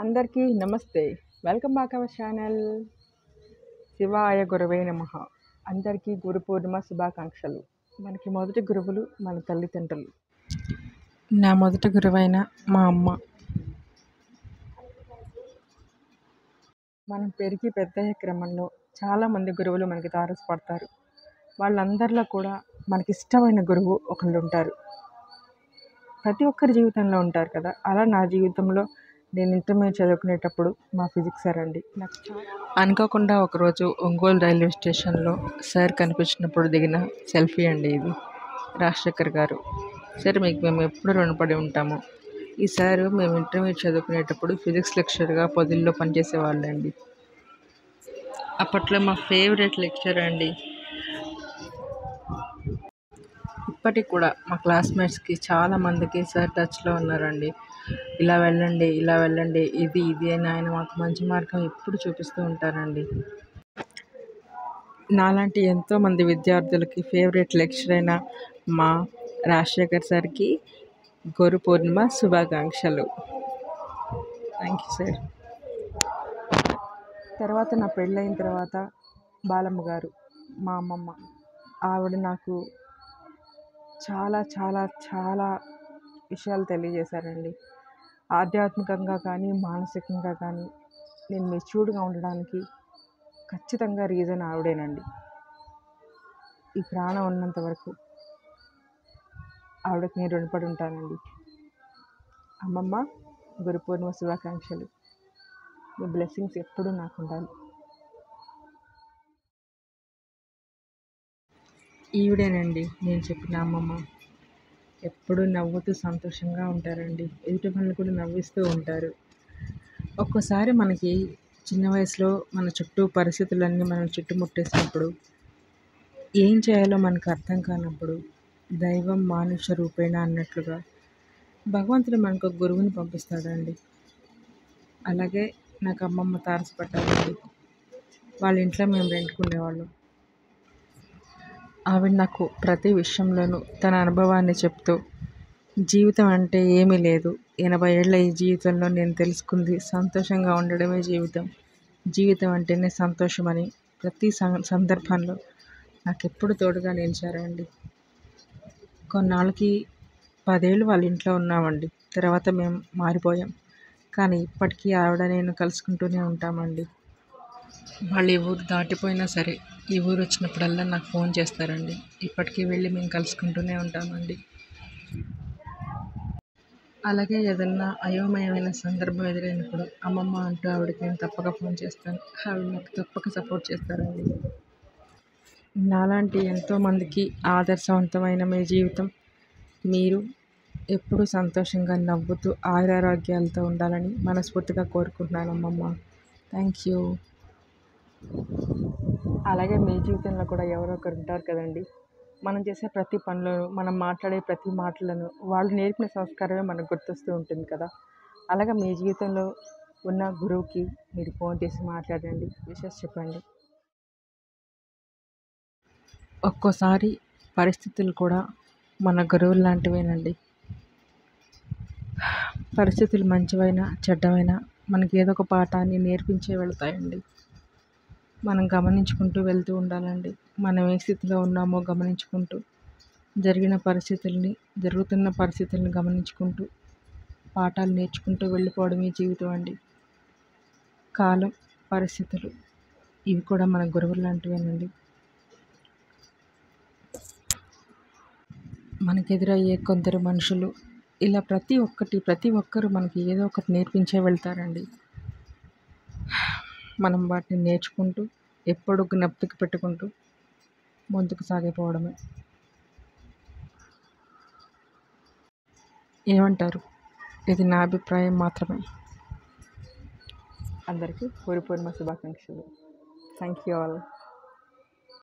అందరికీ నమస్తే. Welcome back our channel. శివాయ గురవే నమః. అందరికీ గురు పూర్ణిమ శుభాకాంక్షలు. మనకి మొదటి గురువులు మన తల్లిదండ్రులు. నా మొదటి గురువైన మా అమ్మ. మనం పెరిగి పెద్దయ్యే క్రమంలో చాలామంది గురువులు మనకి తారసపడతారు. వాళ్ళందరిలో కూడా మనకి ఇష్టమైన గురువు ఒకళ్ళు ఉంటారు. ప్రతి ఒక్కరి జీవితంలో ఉంటారు కదా. అలా నా జీవితంలో నేను ఇంటర్మీడియట్ చదువుకునేటప్పుడు మా ఫిజిక్స్ సార్ అండి. అనుకోకుండా ఒకరోజు ఒంగోలు రైల్వే స్టేషన్లో సార్ కనిపించినప్పుడు దిగిన సెల్ఫీ అండి ఇది. రాజశేఖర్ గారు సార్, మీకు మేము ఎప్పుడు రుణపడి ఉంటాము. ఈ సారు మేము ఇంటర్మీడియట్ చదువుకునేటప్పుడు ఫిజిక్స్ లెక్చరర్గా పొదిల్లో పనిచేసేవాళ్ళండి. అప్పట్లో మా ఫేవరెట్ లెక్చర్ అండి. ఇప్పటికి కూడా మా క్లాస్మేట్స్కి చాలామందికి సార్ టచ్లో ఉన్నారండి. ఇలా వెళ్ళండి, ఇది అని ఆయన మాకు మంచి మార్గం ఎప్పుడు చూపిస్తూ ఉంటారండి. నాలాంటి ఎంతోమంది విద్యార్థులకి ఫేవరెట్ లెక్చర్ అయిన మా రాజశేఖర్ సార్కి గురు పూర్ణిమ శుభాకాంక్షలు. Thank you sir. తర్వాత నా పెళ్ళైన తర్వాత బాలమ్మ గారు, మా అమ్మమ్మ, ఆవిడ నాకు చాలా చాలా చాలా విషయాలు తెలియజేశారండి. ఆధ్యాత్మికంగా కానీ మానసికంగా కానీ నేను మెచ్యూర్డ్గా ఉండడానికి ఖచ్చితంగా రీజన్ ఆవిడేనండి. ఈ ప్రాణం ఉన్నంత వరకు ఆవిడకి నేను రుణపడి ఉంటానండి. అమ్మమ్మ, గురు పూర్ణిమ శుభాకాంక్షలు. మీ బ్లెస్సింగ్స్ ఎప్పుడూ నాకు ఉండాలి. ఈవిడేనండి నేను చెప్పిన అమ్మమ్మ. ఎప్పుడూ నవ్వుతూ సంతోషంగా ఉంటారండి. ఎదుటి వాళ్ళని కూడా నవ్విస్తూ ఉంటారు. ఒక్కోసారి మనకి చిన్న వయసులో మన చుట్టూ పరిస్థితులన్నీ మనం చుట్టుముట్టేసినప్పుడు ఏం చేయాలో మనకు అర్థం కానప్పుడు దైవం మానుష రూపేణ అన్నట్లుగా భగవంతుడు మనకు గురువుని పంపిస్తాడండి. అలాగే నాకు అమ్మమ్మ తారసపడ్డారండి. వాళ్ళ ఇంట్లో మేము రెంట్కుండేవాళ్ళం. ఆవిడ నాకు ప్రతి విషయంలోనూ తన అనుభవాన్ని చెప్తూ జీవితం అంటే ఏమీ లేదు, 80 ఏళ్ళ ఈ జీవితంలో నేను తెలుసుకుంది సంతోషంగా ఉండడమే జీవితం అంటేనే సంతోషమని ప్రతి సందర్భంలో నాకు ఎప్పుడు తోడుగా నిలిచారండి. కొన్నాళ్ళకి 10 ఏళ్ళు వాళ్ళ ఇంట్లో ఉన్నామండి. తర్వాత మేము మారిపోయాం. కానీ ఇప్పటికీ ఆవిడ నేను కలుసుకుంటూనే ఉంటామండి. వాళ్ళు ఈ ఊరు దాటిపోయినా సరే ఈ ఊరు వచ్చినప్పుడల్లా నాకు ఫోన్ చేస్తారండి. ఇప్పటికీ వెళ్ళి మేము కలుసుకుంటూనే ఉంటామండి. అలాగే ఏదన్నా అయోమయమైన సందర్భం ఎదురైనప్పుడు అమ్మమ్మ అంటూ ఆవిడకి నేను తప్పక ఫోన్ చేస్తాను. ఆవిడ నాకు తప్పక సపోర్ట్ చేస్తారండి. నాలాంటి ఎంతోమందికి ఆదర్శవంతమైన మీ జీవితం, మీరు ఎప్పుడూ సంతోషంగా నవ్వుతూ ఆయురారోగ్యాలతో ఉండాలని మనస్ఫూర్తిగా కోరుకుంటున్నాను అమ్మమ్మ. Thank you. అలాగే మీ జీవితంలో కూడా ఎవరో ఒకరు ఉంటారు కదండి. మనం చేసే ప్రతి పనిలోనూ, మనం మాట్లాడే ప్రతి మాటలను వాళ్ళు నేర్పిన సంస్కారమే మనకు గుర్తొస్తూ ఉంటుంది కదా. అలాగే మీ జీవితంలో ఉన్న గురువుకి మీరు ఫోన్ చేసి మాట్లాడండి, విషెస్ చెప్పండి. ఒక్కోసారి పరిస్థితులు కూడా మన గురువులు లాంటివేనండి. పరిస్థితులు మంచివైనా చెడ్డమైనా మనకి ఏదో ఒక పాఠాన్ని నేర్పించే వెళ్తాయండి. మనం గమనించుకుంటూ వెళ్తూ ఉండాలండి. మనం ఏ స్థితిలో ఉన్నామో గమనించుకుంటూ, జరుగుతున్న పరిస్థితుల్ని గమనించుకుంటూ పాఠాలు నేర్చుకుంటూ వెళ్ళిపోవడమే జీవితం అండి. కాలం, పరిస్థితులు ఇవి కూడా మన గురువులు లాంటివేనండి. మనకెదురయ్యే కొందరు మనుషులు ఇలా ప్రతి ఒక్కరు మనకి ఏదో ఒకటి నేర్పించే వెళ్తారండి. మనం వాటిని నేర్చుకుంటూ ఎప్పుడూ జ్ఞప్తికి పెట్టుకుంటూ ముందుకు సాగిపోవడమే. ఏమంటారు? ఇది నా అభిప్రాయం మాత్రమే. అందరికీ గురు పూర్ణిమ శుభాకాంక్షలు. Thank you all.